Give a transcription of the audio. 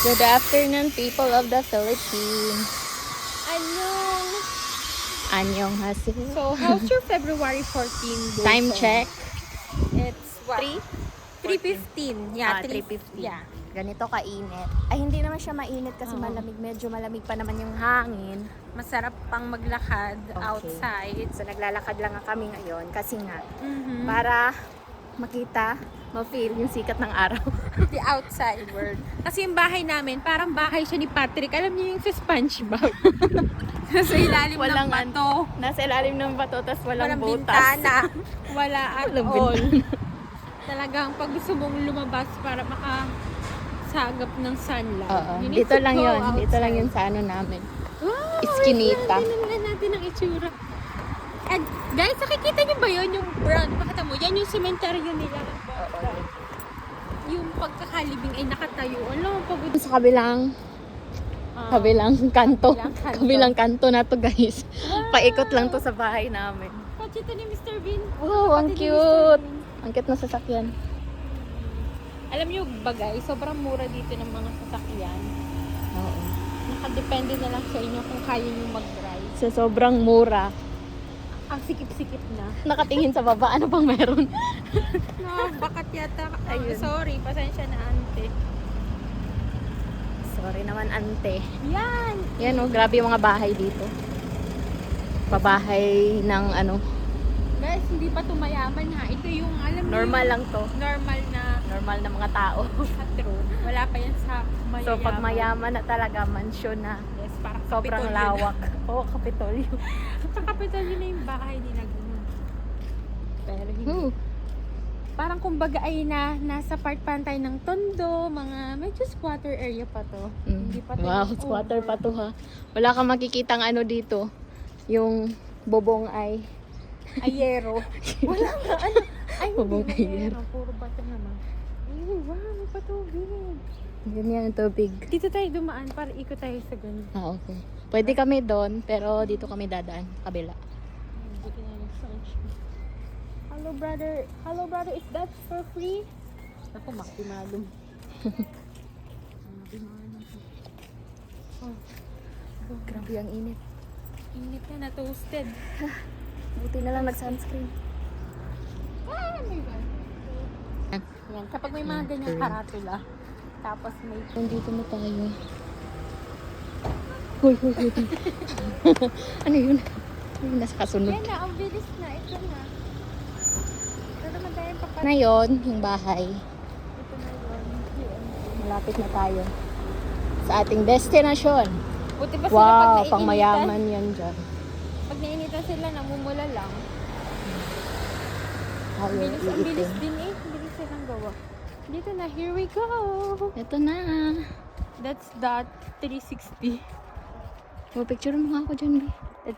Good afternoon, people of the Philippines. Annyeong. Annyeonghaseyo. So, how's your February 14 day? Time check. It's what? 3:15. Yeah, 3:15. Yeah. Ganito kainit. Ay, hindi naman siya mainit kasi Oo. malamig. Medyo malamig pa naman yung hangin. Masarap pang maglakad Okay. outside. So, naglalakad lang nga kami ngayon kasi nga, Mhm. para makita, ma-feel yung sikat ng araw. The outside world. Kasi yung bahay namin, parang bahay siya ni Patrick. Alam niyo yung sa SpongeBob. Nasa ilalim Walang ng bato. Nasa ilalim ng bato, tas walang butas. bintana. Wala at Walang all. bintana. Talagang pag gusto mong lumabas para makasagap ng sunlight. Oo. you need Dito to lang go yun. Dito lang outside. yun sa ano namin. Wow! Iskinita. Tingnan natin ang itsura. And guys, nakikita niyo ba yun? Yung brown. Pakita mo. Yan yung cementerio nila. Yung pagkakalibing ay nakatayo. Ano? Pagod. Sa kabilang kanto. Kabilang kanto. Kabilang kanto na to, guys. Paikot lang to sa bahay namin. Kachito ni Mr. Bean. Wow, ang Kapatid ni Mr. cute. Bean. Ang cute na sasakyan. Alam niyo ba guys, sobrang mura dito ng mga sasakyan. Oo. Nakadepende na lang sa inyo kung kaya niyo mag-drive. Sa sobrang mura. Ang sikip-sikip na. Nakatingin sa baba, ano pang meron? No, bakat yata. Ayun. Sorry, pasensya na ante. Sorry naman, ante. Yan! Yan oh, grabe yung mga bahay dito. Pabahay ng ano, Guys, hindi pa tumayaman ha. Ito yung, alam niyo, normal lang to. normal na Mga tao. patro. Wala pa yan sa mayayaman. So, pag mayaman na talaga, mansyon na. Yes, parang Sobrang Kapitolyo lawak. Oo, Kapitolyo. Na. Sa Kapitolyo na yung bahay nila. Ganun. Pero hindi. Parang kumbaga ay nasa part pantay ng Tondo, mga medyo squatter area pa to. Hindi pa to Wow, yung squatter over. pa to ha. Wala kang makikitang ano dito. Yung bubong ay Ayero. Wala nga, ano? Ay, Bubong hindi ayero. na puro bato naman. Ay, wow, may patubig. ganyan ang tubig. Dito tayo dumaan para ikot tayo sa ganun. Ah, okay. Pwede kami doon, pero dito kami dadaan. Kabila. Buti na yung sunshine. Hello, brother. Hello, brother. Is that for free? Ako, makimalum. Makimalum. Oh, Grabe ang init. init na, na-toasted. Buti na lang nag-sunscreen. Ah, may ba? Yan, kapag may mga ganyang karatula, tapos may... Nandito na tayo. Hoy, hoy, hoy. Ano yun? Ay, nasa kasunod. Yan na, ang bilis na. Ito na. Ito naman tayo papat. Na yun, yung bahay. Ito na yun. Malapit na tayo sa ating destinasyon. Buti pa sila pag Wow, naiinitan. pang mayaman yan dyan. Pag nainitan sila, namumula lang. Ayaw Ang bilis iitin. din eh. Ang bilis silang gawa. Dito na, here we go. Ito na. That's that 360. Picture mo nga ako dyan, Bi. The